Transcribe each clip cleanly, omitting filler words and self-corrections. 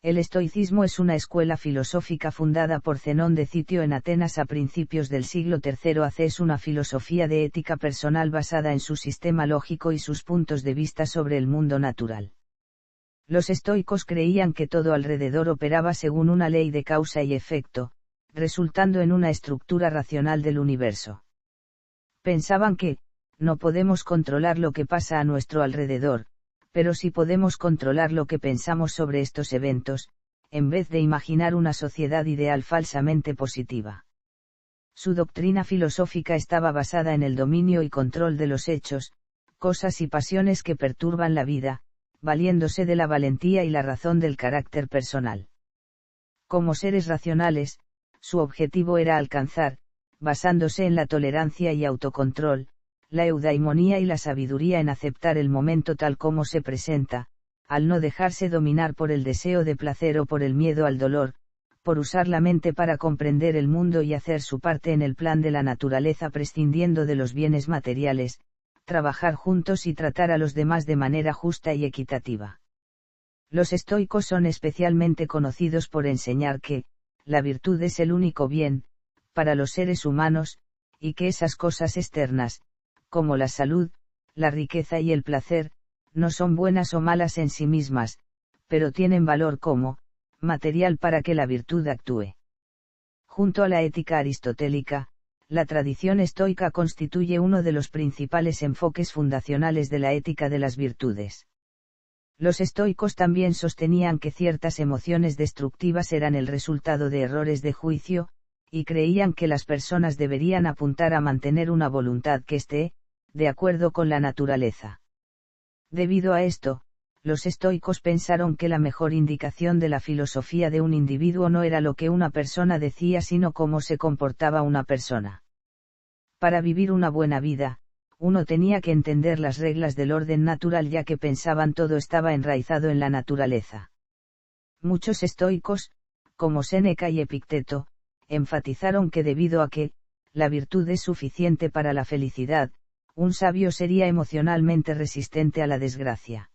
El estoicismo es una escuela filosófica fundada por Zenón de Citio en Atenas a principios del siglo III AC. Es una filosofía de ética personal basada en su sistema lógico y sus puntos de vista sobre el mundo natural. Los estoicos creían que todo alrededor operaba según una ley de causa y efecto, resultando en una estructura racional del universo. Pensaban que, no podemos controlar lo que pasa a nuestro alrededor, pero sí podemos controlar lo que pensamos sobre estos eventos, en vez de imaginar una sociedad ideal falsamente positiva. Su doctrina filosófica estaba basada en el dominio y control de los hechos, cosas y pasiones que perturban la vida, valiéndose de la valentía y la razón del carácter personal. Como seres racionales, su objetivo era alcanzar, basándose en la tolerancia y autocontrol, la eudaimonía y la sabiduría en aceptar el momento tal como se presenta, al no dejarse dominar por el deseo de placer o por el miedo al dolor, por usar la mente para comprender el mundo y hacer su parte en el plan de la naturaleza prescindiendo de los bienes materiales, trabajar juntos y tratar a los demás de manera justa y equitativa. Los estoicos son especialmente conocidos por enseñar que, la virtud es el único bien, para los seres humanos, y que esas cosas externas, como la salud, la riqueza y el placer, no son buenas o malas en sí mismas, pero tienen valor como material para que la virtud actúe. Junto a la ética aristotélica, la tradición estoica constituye uno de los principales enfoques fundacionales de la ética de las virtudes. Los estoicos también sostenían que ciertas emociones destructivas eran el resultado de errores de juicio, y creían que las personas deberían apuntar a mantener una voluntad que esté, de acuerdo con la naturaleza. Debido a esto, los estoicos pensaron que la mejor indicación de la filosofía de un individuo no era lo que una persona decía sino cómo se comportaba una persona. Para vivir una buena vida, uno tenía que entender las reglas del orden natural ya que pensaban todo estaba enraizado en la naturaleza. Muchos estoicos, como Séneca y Epicteto, enfatizaron que debido a que, la virtud es suficiente para la felicidad, un sabio sería emocionalmente resistente a la desgracia.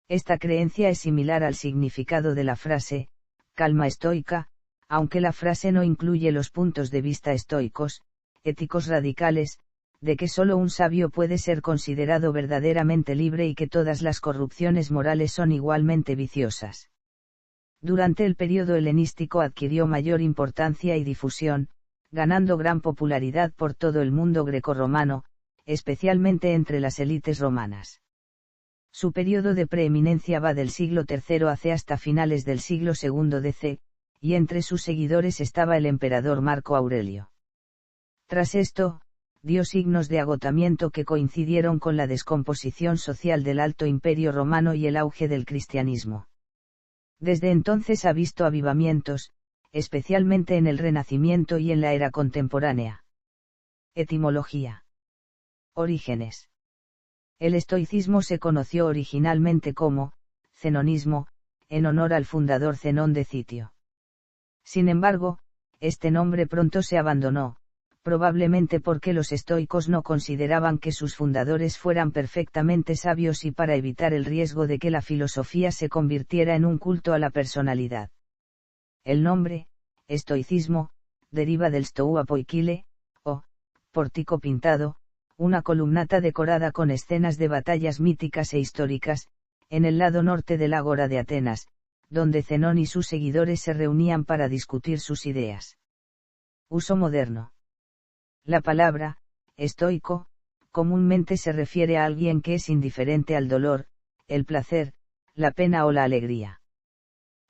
Esta creencia es similar al significado de la frase, calma estoica, aunque la frase no incluye los puntos de vista estoicos, éticos radicales, de que solo un sabio puede ser considerado verdaderamente libre y que todas las corrupciones morales son igualmente viciosas. Durante el período helenístico adquirió mayor importancia y difusión, ganando gran popularidad por todo el mundo grecorromano, especialmente entre las élites romanas. Su periodo de preeminencia va del siglo III AC hasta finales del siglo II DC, y entre sus seguidores estaba el emperador Marco Aurelio. Tras esto, dio signos de agotamiento que coincidieron con la descomposición social del Alto Imperio Romano y el auge del cristianismo. Desde entonces ha visto avivamientos, especialmente en el Renacimiento y en la era contemporánea. Etimología. Orígenes. El estoicismo se conoció originalmente como zenonismo, en honor al fundador Zenón de Citio. Sin embargo, este nombre pronto se abandonó, probablemente porque los estoicos no consideraban que sus fundadores fueran perfectamente sabios y para evitar el riesgo de que la filosofía se convirtiera en un culto a la personalidad. El nombre, estoicismo, deriva del stoua poikile, o pórtico pintado, una columnata decorada con escenas de batallas míticas e históricas, en el lado norte del Ágora de Atenas, donde Zenón y sus seguidores se reunían para discutir sus ideas. Uso moderno. La palabra, estoico, comúnmente se refiere a alguien que es indiferente al dolor, el placer, la pena o la alegría.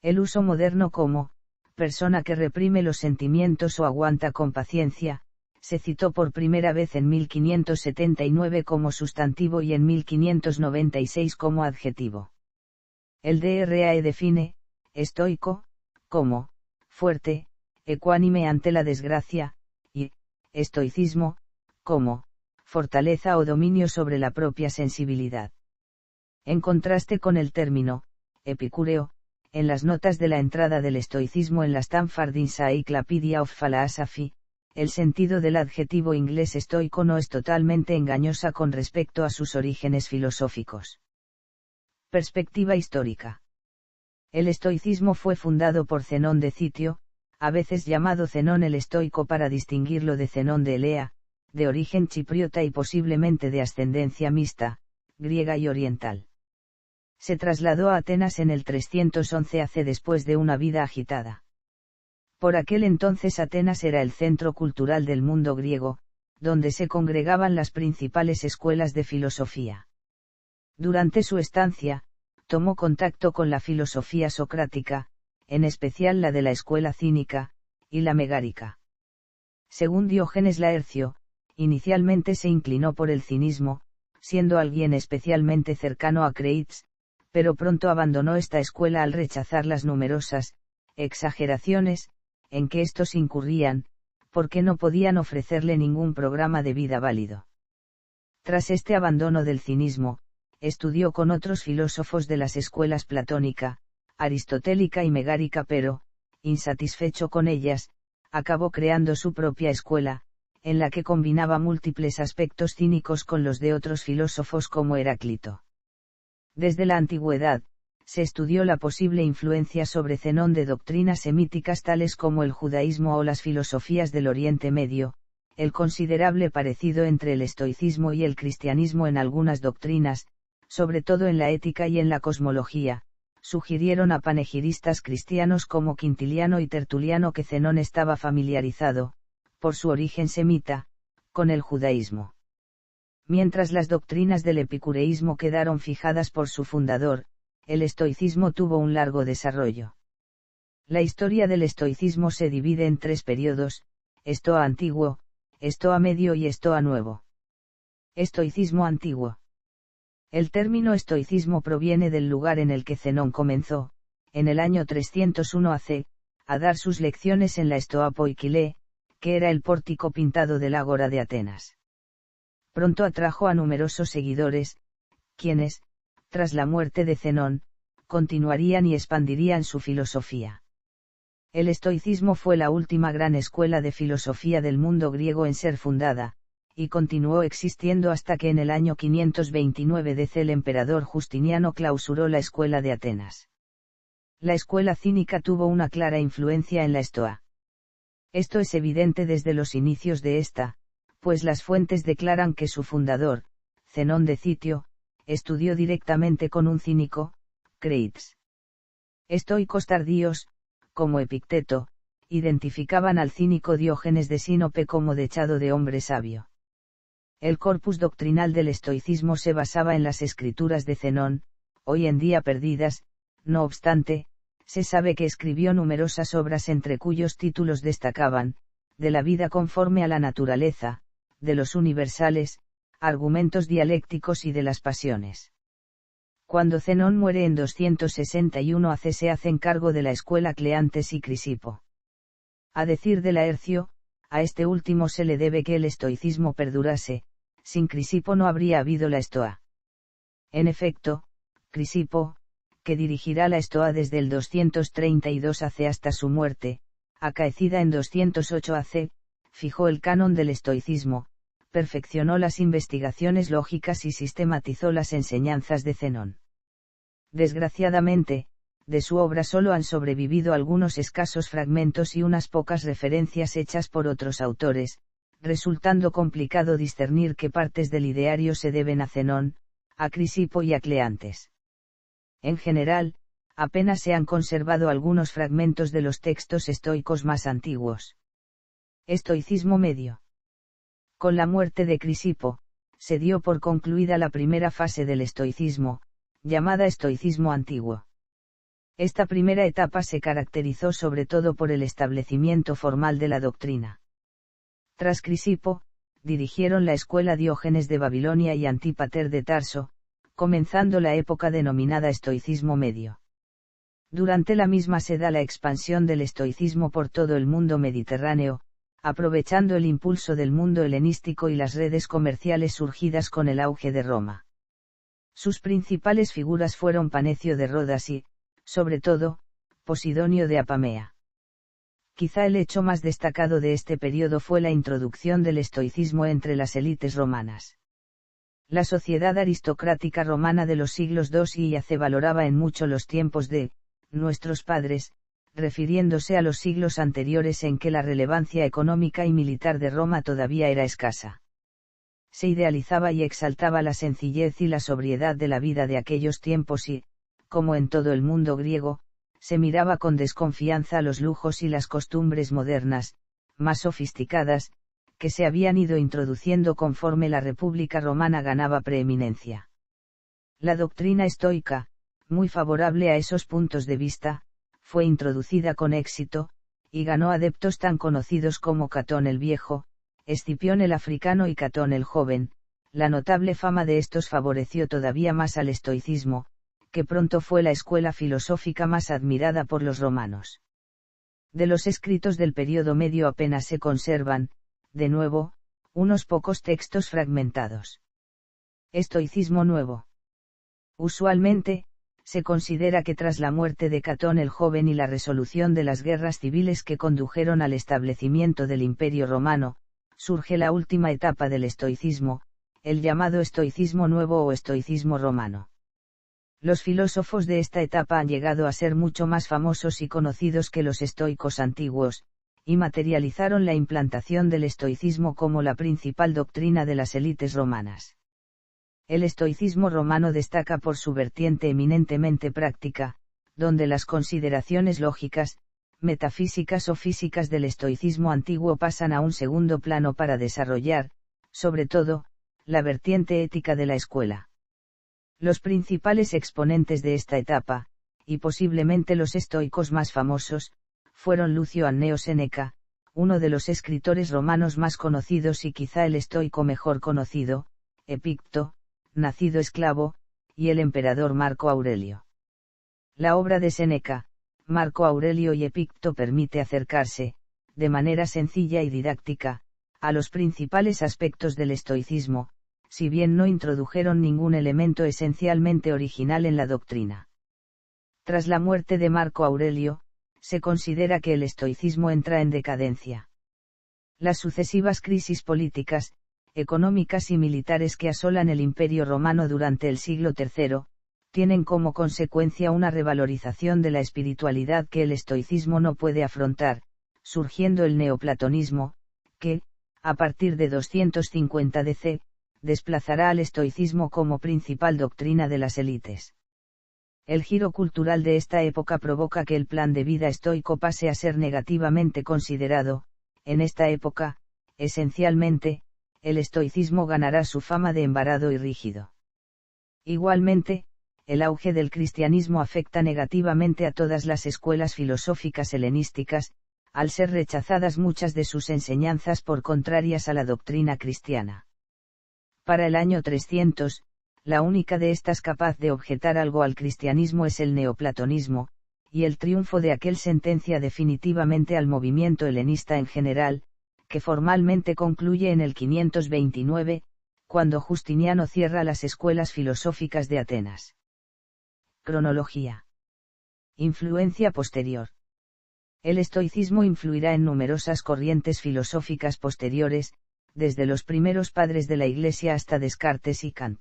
El uso moderno como, persona que reprime los sentimientos o aguanta con paciencia, se citó por primera vez en 1579 como sustantivo y en 1596 como adjetivo. El DRAE define, estoico, como, fuerte, ecuánime ante la desgracia, y, estoicismo, como, fortaleza o dominio sobre la propia sensibilidad. En contraste con el término, epicúreo, en las notas de la entrada del estoicismo en la Stanford Encyclopedia of Philosophy, el sentido del adjetivo inglés estoico no es totalmente engañosa con respecto a sus orígenes filosóficos. Perspectiva histórica. El estoicismo fue fundado por Zenón de Citio, a veces llamado Zenón el Estoico para distinguirlo de Zenón de Elea, de origen chipriota y posiblemente de ascendencia mixta, griega y oriental. Se trasladó a Atenas en el 311 AC después de una vida agitada. Por aquel entonces Atenas era el centro cultural del mundo griego, donde se congregaban las principales escuelas de filosofía. Durante su estancia, tomó contacto con la filosofía socrática, en especial la de la escuela cínica, y la megárica. Según Diógenes Laercio, inicialmente se inclinó por el cinismo, siendo alguien especialmente cercano a Creits, pero pronto abandonó esta escuela al rechazar las numerosas exageraciones en que estos incurrían, porque no podían ofrecerle ningún programa de vida válido. Tras este abandono del cinismo, estudió con otros filósofos de las escuelas platónica, aristotélica y megárica, pero, insatisfecho con ellas, acabó creando su propia escuela, en la que combinaba múltiples aspectos cínicos con los de otros filósofos como Heráclito. Desde la antigüedad, se estudió la posible influencia sobre Zenón de doctrinas semíticas tales como el judaísmo o las filosofías del Oriente Medio, el considerable parecido entre el estoicismo y el cristianismo en algunas doctrinas, sobre todo en la ética y en la cosmología, sugirieron a panegiristas cristianos como Quintiliano y Tertuliano que Zenón estaba familiarizado, por su origen semita, con el judaísmo. Mientras las doctrinas del epicureísmo quedaron fijadas por su fundador, el estoicismo tuvo un largo desarrollo. La historia del estoicismo se divide en tres periodos: Estoa antiguo, Estoa medio y Estoa nuevo. Estoicismo antiguo. El término estoicismo proviene del lugar en el que Zenón comenzó, en el año 301 AC, a dar sus lecciones en la Stoa Poikile, que era el pórtico pintado del Ágora de Atenas. Pronto atrajo a numerosos seguidores, quienes, tras la muerte de Zenón, continuarían y expandirían su filosofía. El estoicismo fue la última gran escuela de filosofía del mundo griego en ser fundada, y continuó existiendo hasta que en el año 529 DC el emperador Justiniano clausuró la escuela de Atenas. La escuela cínica tuvo una clara influencia en la Estoa. Esto es evidente desde los inicios de esta, pues las fuentes declaran que su fundador, Zenón de Citio, estudió directamente con un cínico, Creits. Estoicos tardíos, como Epicteto, identificaban al cínico Diógenes de Sinope como dechado de hombre sabio. El corpus doctrinal del estoicismo se basaba en las escrituras de Zenón, hoy en día perdidas, no obstante, se sabe que escribió numerosas obras entre cuyos títulos destacaban, de la vida conforme a la naturaleza, de los universales, argumentos dialécticos y de las pasiones. Cuando Zenón muere en 261 AC se hacen cargo de la escuela Cleantes y Crisipo. A decir de Laercio, a este último se le debe que el estoicismo perdurase, sin Crisipo no habría habido la Estoa. En efecto, Crisipo, que dirigirá la Estoa desde el 232 AC hasta su muerte, acaecida en 208 AC, fijó el canon del estoicismo, perfeccionó las investigaciones lógicas y sistematizó las enseñanzas de Zenón. Desgraciadamente, de su obra solo han sobrevivido algunos escasos fragmentos y unas pocas referencias hechas por otros autores, resultando complicado discernir qué partes del ideario se deben a Zenón, a Crisipo y a Cleantes. En general, apenas se han conservado algunos fragmentos de los textos estoicos más antiguos. Estoicismo medio. Con la muerte de Crisipo, se dio por concluida la primera fase del estoicismo, llamada estoicismo antiguo. Esta primera etapa se caracterizó sobre todo por el establecimiento formal de la doctrina. Tras Crisipo, dirigieron la escuela Diógenes de Babilonia y Antípater de Tarso, comenzando la época denominada estoicismo medio. Durante la misma se da la expansión del estoicismo por todo el mundo mediterráneo, aprovechando el impulso del mundo helenístico y las redes comerciales surgidas con el auge de Roma. Sus principales figuras fueron Panecio de Rodas y, sobre todo, Posidonio de Apamea. Quizá el hecho más destacado de este periodo fue la introducción del estoicismo entre las élites romanas. La sociedad aristocrática romana de los siglos II y AC valoraba en mucho los tiempos de nuestros padres, refiriéndose a los siglos anteriores en que la relevancia económica y militar de Roma todavía era escasa. Se idealizaba y exaltaba la sencillez y la sobriedad de la vida de aquellos tiempos y, como en todo el mundo griego, se miraba con desconfianza los lujos y las costumbres modernas, más sofisticadas, que se habían ido introduciendo conforme la República Romana ganaba preeminencia. La doctrina estoica, muy favorable a esos puntos de vista, fue introducida con éxito, y ganó adeptos tan conocidos como Catón el Viejo, Escipión el Africano y Catón el Joven. La notable fama de estos favoreció todavía más al estoicismo, que pronto fue la escuela filosófica más admirada por los romanos. De los escritos del período medio apenas se conservan, de nuevo, unos pocos textos fragmentados. Estoicismo nuevo. Usualmente, se considera que tras la muerte de Catón el Joven y la resolución de las guerras civiles que condujeron al establecimiento del Imperio Romano, surge la última etapa del estoicismo, el llamado estoicismo nuevo o estoicismo romano. Los filósofos de esta etapa han llegado a ser mucho más famosos y conocidos que los estoicos antiguos, y materializaron la implantación del estoicismo como la principal doctrina de las élites romanas. El estoicismo romano destaca por su vertiente eminentemente práctica, donde las consideraciones lógicas, metafísicas o físicas del estoicismo antiguo pasan a un segundo plano para desarrollar, sobre todo, la vertiente ética de la escuela. Los principales exponentes de esta etapa, y posiblemente los estoicos más famosos, fueron Lucio Anneo Séneca, uno de los escritores romanos más conocidos y quizá el estoico mejor conocido, Epicto, nacido esclavo, y el emperador Marco Aurelio. La obra de Séneca, Marco Aurelio y Epicto permite acercarse, de manera sencilla y didáctica, a los principales aspectos del estoicismo, si bien no introdujeron ningún elemento esencialmente original en la doctrina. Tras la muerte de Marco Aurelio, se considera que el estoicismo entra en decadencia. Las sucesivas crisis políticas, económicas y militares que asolan el Imperio Romano durante el siglo III, tienen como consecuencia una revalorización de la espiritualidad que el estoicismo no puede afrontar, surgiendo el neoplatonismo, que, a partir de 250 DC, desplazará al estoicismo como principal doctrina de las élites. El giro cultural de esta época provoca que el plan de vida estoico pase a ser negativamente considerado. En esta época, esencialmente, el estoicismo ganará su fama de embarado y rígido. Igualmente, el auge del cristianismo afecta negativamente a todas las escuelas filosóficas helenísticas, al ser rechazadas muchas de sus enseñanzas por contrarias a la doctrina cristiana. Para el año 300, la única de estas capaz de objetar algo al cristianismo es el neoplatonismo, y el triunfo de aquel sentencia definitivamente al movimiento helenista en general, que formalmente concluye en el 529, cuando Justiniano cierra las escuelas filosóficas de Atenas. Cronología. Influencia posterior. El estoicismo influirá en numerosas corrientes filosóficas posteriores, desde los primeros padres de la Iglesia hasta Descartes y Kant.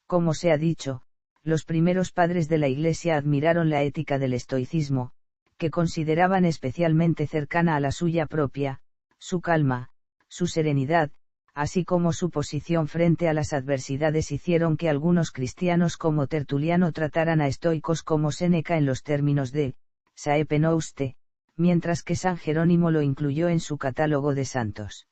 Como se ha dicho, los primeros padres de la Iglesia admiraron la ética del estoicismo, que consideraban especialmente cercana a la suya propia, su calma, su serenidad, así como su posición frente a las adversidades hicieron que algunos cristianos como Tertuliano trataran a estoicos como Séneca en los términos de saepe nouste, mientras que San Jerónimo lo incluyó en su catálogo de santos.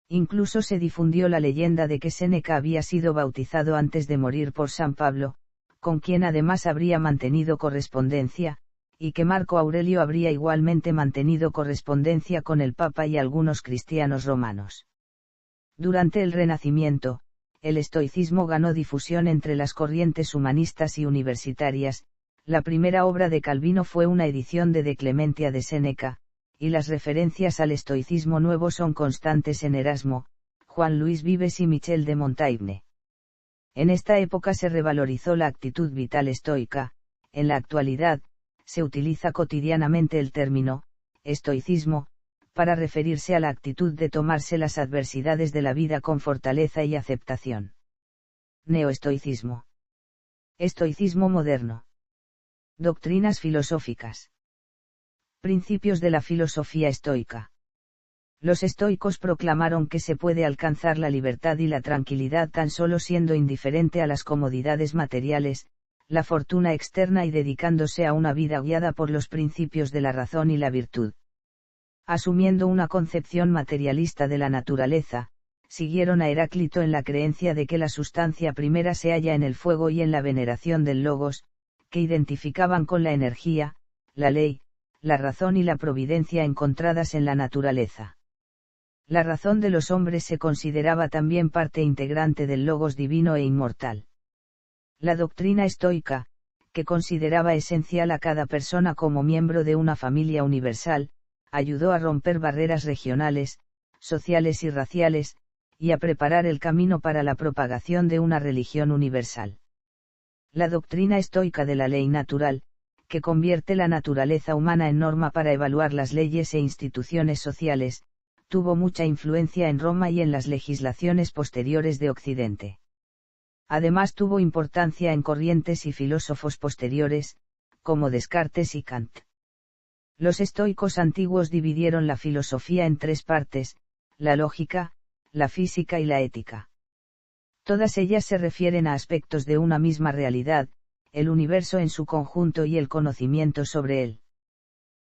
Incluso se difundió la leyenda de que Séneca había sido bautizado antes de morir por San Pablo, con quien además habría mantenido correspondencia, y que Marco Aurelio habría igualmente mantenido correspondencia con el Papa y algunos cristianos romanos. Durante el Renacimiento, el estoicismo ganó difusión entre las corrientes humanistas y universitarias. La primera obra de Calvino fue una edición de Clementia de Séneca, y las referencias al estoicismo nuevo son constantes en Erasmo, Juan Luis Vives y Michel de Montaigne. En esta época se revalorizó la actitud vital estoica. En la actualidad, se utiliza cotidianamente el término estoicismo para referirse a la actitud de tomarse las adversidades de la vida con fortaleza y aceptación. Neoestoicismo. Estoicismo moderno. Doctrinas filosóficas. Principios de la filosofía estoica. Los estoicos proclamaron que se puede alcanzar la libertad y la tranquilidad tan solo siendo indiferente a las comodidades materiales, la fortuna externa y dedicándose a una vida guiada por los principios de la razón y la virtud. Asumiendo una concepción materialista de la naturaleza, siguieron a Heráclito en la creencia de que la sustancia primera se halla en el fuego y en la veneración del logos, que identificaban con la energía, la ley, la razón y la providencia encontradas en la naturaleza. La razón de los hombres se consideraba también parte integrante del logos divino e inmortal. La doctrina estoica, que consideraba esencial a cada persona como miembro de una familia universal, ayudó a romper barreras regionales, sociales y raciales, y a preparar el camino para la propagación de una religión universal. La doctrina estoica de la ley natural, que convierte la naturaleza humana en norma para evaluar las leyes e instituciones sociales, tuvo mucha influencia en Roma y en las legislaciones posteriores de Occidente. Además tuvo importancia en corrientes y filósofos posteriores, como Descartes y Kant. Los estoicos antiguos dividieron la filosofía en tres partes: la lógica, la física y la ética. Todas ellas se refieren a aspectos de una misma realidad, el universo en su conjunto y el conocimiento sobre él.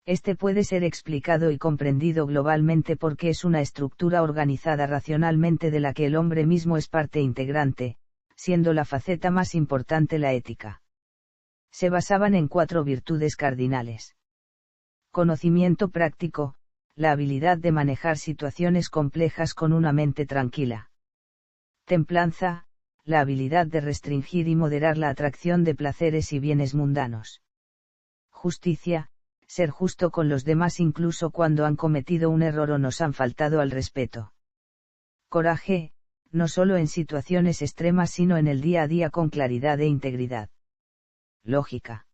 Este puede ser explicado y comprendido globalmente porque es una estructura organizada racionalmente de la que el hombre mismo es parte integrante, siendo la faceta más importante la ética. Se basaban en 4 virtudes cardinales. Conocimiento práctico, la habilidad de manejar situaciones complejas con una mente tranquila. Templanza, la habilidad de restringir y moderar la atracción de placeres y bienes mundanos. Justicia, ser justo con los demás incluso cuando han cometido un error o nos han faltado al respeto. Coraje, no solo en situaciones extremas sino en el día a día con claridad e integridad. Lógica.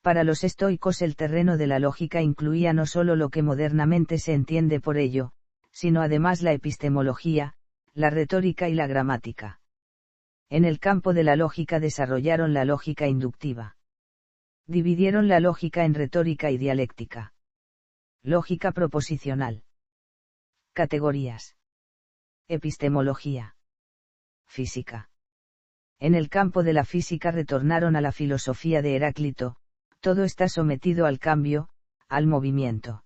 Para los estoicos el terreno de la lógica incluía no solo lo que modernamente se entiende por ello, sino además la epistemología, la retórica y la gramática. En el campo de la lógica desarrollaron la lógica inductiva. Dividieron la lógica en retórica y dialéctica. Lógica proposicional. Categorías. Epistemología. Física. En el campo de la física retornaron a la filosofía de Heráclito: todo está sometido al cambio, al movimiento.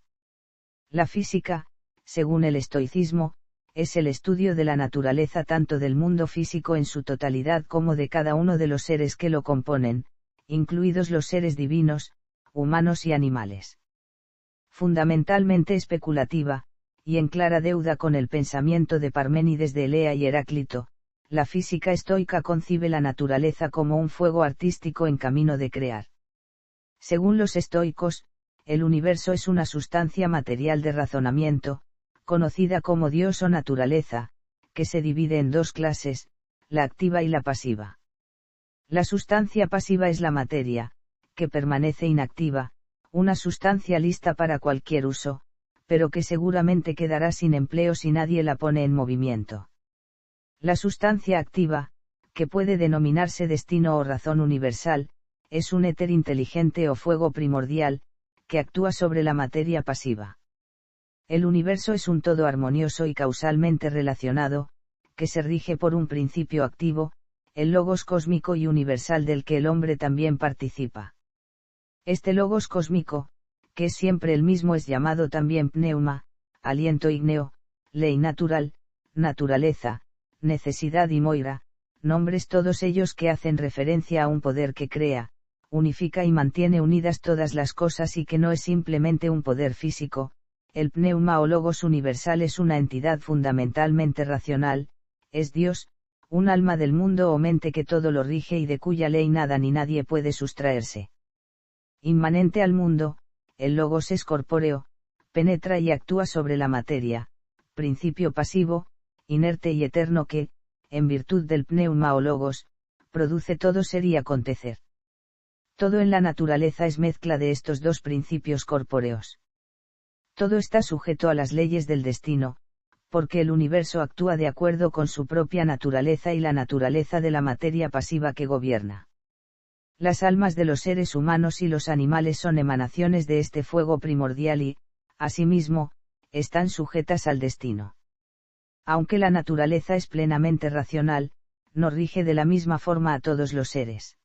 La física, según el estoicismo, es el estudio de la naturaleza tanto del mundo físico en su totalidad como de cada uno de los seres que lo componen, incluidos los seres divinos, humanos y animales. Fundamentalmente especulativa, y en clara deuda con el pensamiento de Parménides de Elea y Heráclito, la física estoica concibe la naturaleza como un fuego artístico en camino de crear. Según los estoicos, el universo es una sustancia material de razonamiento, conocida como Dios o naturaleza, que se divide en 2 clases, la activa y la pasiva. La sustancia pasiva es la materia, que permanece inactiva, una sustancia lista para cualquier uso, pero que seguramente quedará sin empleo si nadie la pone en movimiento. La sustancia activa, que puede denominarse destino o razón universal, es un éter inteligente o fuego primordial, que actúa sobre la materia pasiva. El universo es un todo armonioso y causalmente relacionado, que se rige por un principio activo, el logos cósmico y universal del que el hombre también participa. Este logos cósmico, que es siempre el mismo, es llamado también pneuma, aliento ígneo, ley natural, naturaleza, necesidad y moira, nombres todos ellos que hacen referencia a un poder que crea, unifica y mantiene unidas todas las cosas y que no es simplemente un poder físico. El pneuma o logos universal es una entidad fundamentalmente racional, es Dios, un alma del mundo o mente que todo lo rige y de cuya ley nada ni nadie puede sustraerse. Inmanente al mundo, el logos es corpóreo, penetra y actúa sobre la materia, principio pasivo, inerte y eterno que, en virtud del pneuma o logos, produce todo ser y acontecer. Todo en la naturaleza es mezcla de estos 2 principios corpóreos. Todo está sujeto a las leyes del destino, porque el universo actúa de acuerdo con su propia naturaleza y la naturaleza de la materia pasiva que gobierna. Las almas de los seres humanos y los animales son emanaciones de este fuego primordial y, asimismo, están sujetas al destino. Aunque la naturaleza es plenamente racional, no rige de la misma forma a todos los seres.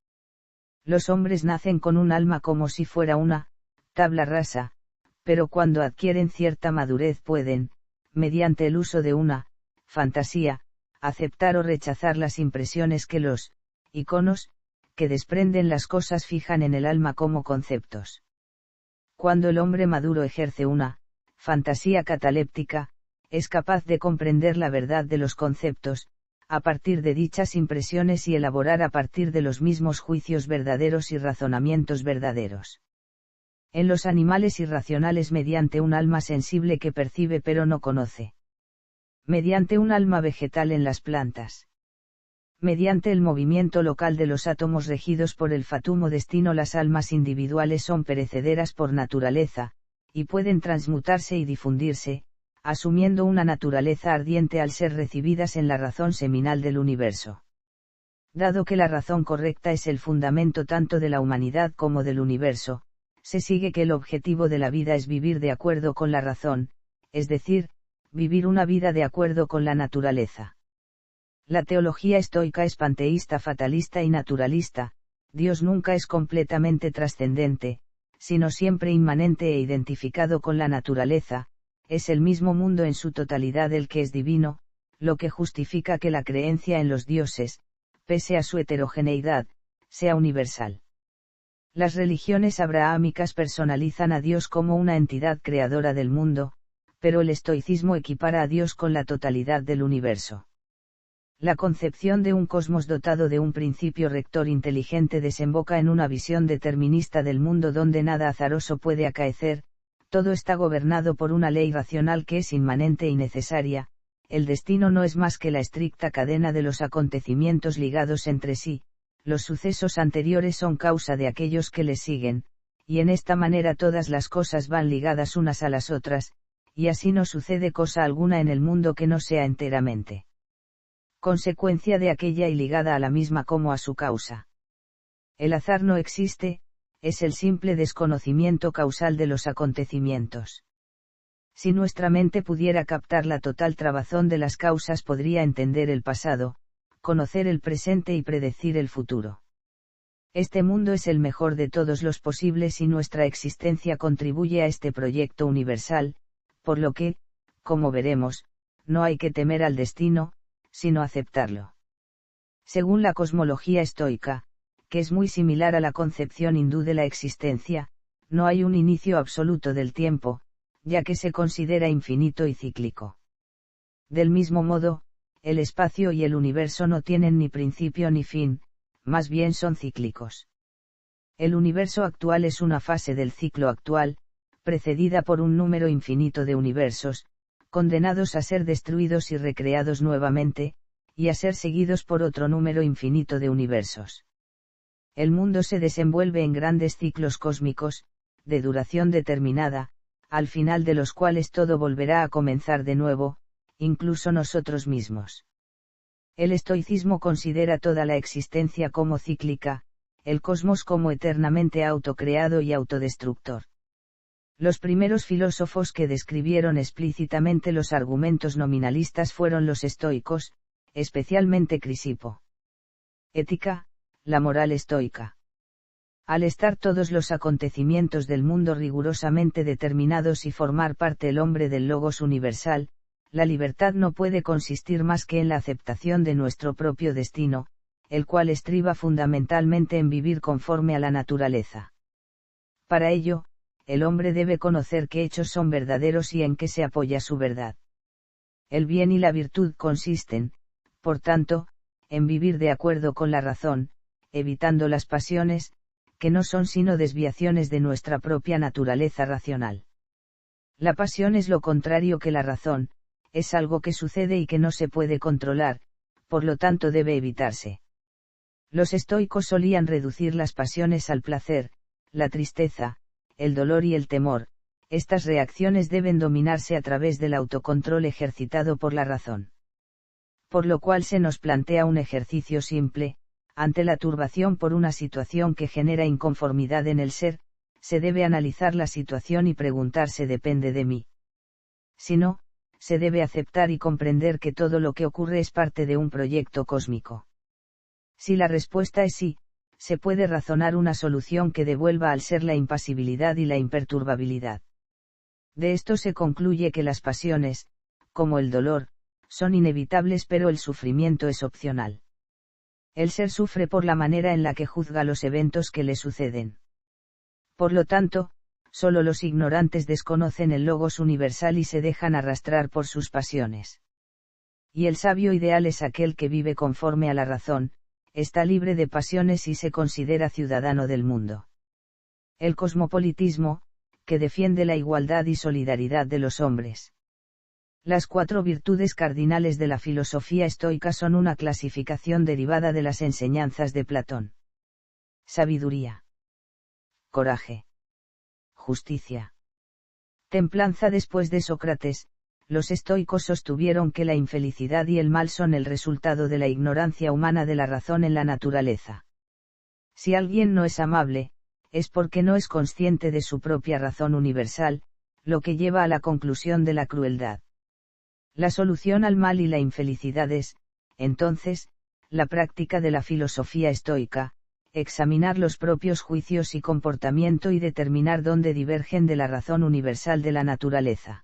Los hombres nacen con un alma como si fuera una tabla rasa, pero cuando adquieren cierta madurez pueden, mediante el uso de una fantasía, aceptar o rechazar las impresiones que los iconos que desprenden las cosas fijan en el alma como conceptos. Cuando el hombre maduro ejerce una fantasía cataléptica, es capaz de comprender la verdad de los conceptos, a partir de dichas impresiones y elaborar a partir de los mismos juicios verdaderos y razonamientos verdaderos. En los animales irracionales mediante un alma sensible que percibe pero no conoce. Mediante un alma vegetal en las plantas. Mediante el movimiento local de los átomos regidos por el fatuo destino, las almas individuales son perecederas por naturaleza, y pueden transmutarse y difundirse, asumiendo una naturaleza ardiente al ser recibidas en la razón seminal del universo. Dado que la razón correcta es el fundamento tanto de la humanidad como del universo, se sigue que el objetivo de la vida es vivir de acuerdo con la razón, es decir, vivir una vida de acuerdo con la naturaleza. La teología estoica es panteísta, fatalista y naturalista. Dios nunca es completamente trascendente, sino siempre inmanente e identificado con la naturaleza. Es el mismo mundo en su totalidad el que es divino, lo que justifica que la creencia en los dioses, pese a su heterogeneidad, sea universal. Las religiones abrahámicas personalizan a Dios como una entidad creadora del mundo, pero el estoicismo equipara a Dios con la totalidad del universo. La concepción de un cosmos dotado de un principio rector inteligente desemboca en una visión determinista del mundo donde nada azaroso puede acaecer, todo está gobernado por una ley racional que es inmanente y necesaria. El destino no es más que la estricta cadena de los acontecimientos ligados entre sí, los sucesos anteriores son causa de aquellos que les siguen, y en esta manera todas las cosas van ligadas unas a las otras, y así no sucede cosa alguna en el mundo que no sea enteramente consecuencia de aquella y ligada a la misma como a su causa. El azar no existe, es el simple desconocimiento causal de los acontecimientos. Si nuestra mente pudiera captar la total trabazón de las causas, podría entender el pasado, conocer el presente y predecir el futuro. Este mundo es el mejor de todos los posibles y nuestra existencia contribuye a este proyecto universal, por lo que, como veremos, no hay que temer al destino, sino aceptarlo. Según la cosmología estoica, que es muy similar a la concepción hindú de la existencia, no hay un inicio absoluto del tiempo, ya que se considera infinito y cíclico. Del mismo modo, el espacio y el universo no tienen ni principio ni fin, más bien son cíclicos. El universo actual es una fase del ciclo actual, precedida por un número infinito de universos, condenados a ser destruidos y recreados nuevamente, y a ser seguidos por otro número infinito de universos. El mundo se desenvuelve en grandes ciclos cósmicos, de duración determinada, al final de los cuales todo volverá a comenzar de nuevo, incluso nosotros mismos. El estoicismo considera toda la existencia como cíclica, el cosmos como eternamente autocreado y autodestructor. Los primeros filósofos que describieron explícitamente los argumentos nominalistas fueron los estoicos, especialmente Crisipo. Ética, la moral estoica. Al estar todos los acontecimientos del mundo rigurosamente determinados y formar parte el hombre del logos universal, la libertad no puede consistir más que en la aceptación de nuestro propio destino, el cual estriba fundamentalmente en vivir conforme a la naturaleza. Para ello, el hombre debe conocer qué hechos son verdaderos y en qué se apoya su verdad. El bien y la virtud consisten, por tanto, en vivir de acuerdo con la razón, evitando las pasiones, que no son sino desviaciones de nuestra propia naturaleza racional. La pasión es lo contrario que la razón, es algo que sucede y que no se puede controlar, por lo tanto debe evitarse. Los estoicos solían reducir las pasiones al placer, la tristeza, el dolor y el temor. Estas reacciones deben dominarse a través del autocontrol ejercitado por la razón. Por lo cual se nos plantea un ejercicio simple: ante la turbación por una situación que genera inconformidad en el ser, se debe analizar la situación y preguntarse ¿depende de mí? Si no, se debe aceptar y comprender que todo lo que ocurre es parte de un proyecto cósmico. Si la respuesta es sí, se puede razonar una solución que devuelva al ser la impasibilidad y la imperturbabilidad. De esto se concluye que las pasiones, como el dolor, son inevitables pero el sufrimiento es opcional. El ser sufre por la manera en la que juzga los eventos que le suceden. Por lo tanto, solo los ignorantes desconocen el logos universal y se dejan arrastrar por sus pasiones. Y el sabio ideal es aquel que vive conforme a la razón, está libre de pasiones y se considera ciudadano del mundo. El cosmopolitismo, que defiende la igualdad y solidaridad de los hombres. Las 4 virtudes cardinales de la filosofía estoica son una clasificación derivada de las enseñanzas de Platón. Sabiduría. Coraje. Justicia. Templanza. Después de Sócrates, los estoicos sostuvieron que la infelicidad y el mal son el resultado de la ignorancia humana de la razón en la naturaleza. Si alguien no es amable, es porque no es consciente de su propia razón universal, lo que lleva a la conclusión de la crueldad. La solución al mal y la infelicidad es, entonces, la práctica de la filosofía estoica, examinar los propios juicios y comportamiento y determinar dónde divergen de la razón universal de la naturaleza.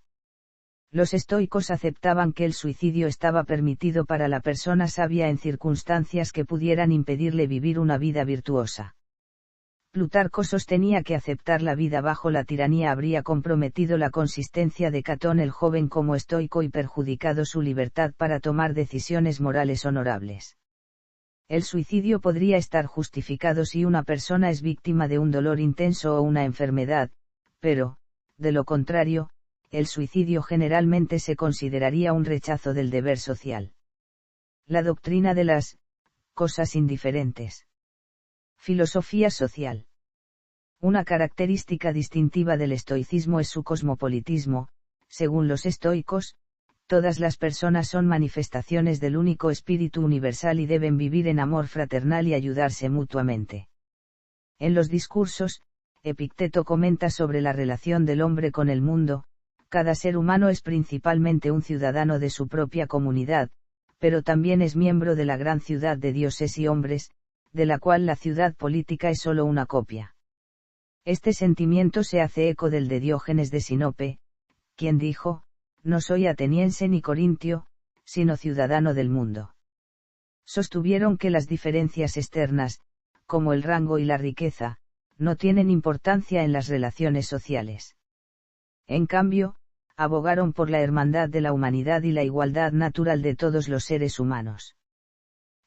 Los estoicos aceptaban que el suicidio estaba permitido para la persona sabia en circunstancias que pudieran impedirle vivir una vida virtuosa. Plutarco sostenía que aceptar la vida bajo la tiranía habría comprometido la consistencia de Catón el joven como estoico y perjudicado su libertad para tomar decisiones morales honorables. El suicidio podría estar justificado si una persona es víctima de un dolor intenso o una enfermedad, pero, de lo contrario, el suicidio generalmente se consideraría un rechazo del deber social. La doctrina de las cosas indiferentes. Filosofía social. Una característica distintiva del estoicismo es su cosmopolitismo. Según los estoicos, todas las personas son manifestaciones del único espíritu universal y deben vivir en amor fraternal y ayudarse mutuamente. En los discursos, Epicteto comenta sobre la relación del hombre con el mundo. Cada ser humano es principalmente un ciudadano de su propia comunidad, pero también es miembro de la gran ciudad de dioses y hombres, de la cual la ciudad política es solo una copia. Este sentimiento se hace eco del de Diógenes de Sinope, quien dijo: no soy ateniense ni corintio, sino ciudadano del mundo. Sostuvieron que las diferencias externas, como el rango y la riqueza, no tienen importancia en las relaciones sociales. En cambio, abogaron por la hermandad de la humanidad y la igualdad natural de todos los seres humanos.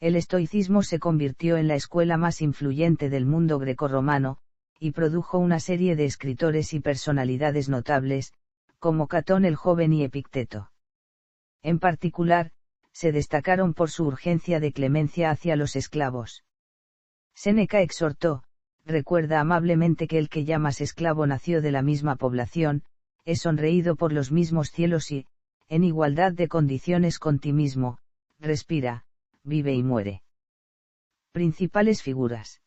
El estoicismo se convirtió en la escuela más influyente del mundo grecorromano, y produjo una serie de escritores y personalidades notables, como Catón el joven y Epicteto. En particular, se destacaron por su urgencia de clemencia hacia los esclavos. Séneca exhortó: recuerda amablemente que el que llamas esclavo nació de la misma población, es sonreído por los mismos cielos y, en igualdad de condiciones con ti mismo, respira, vive y muere. Principales figuras.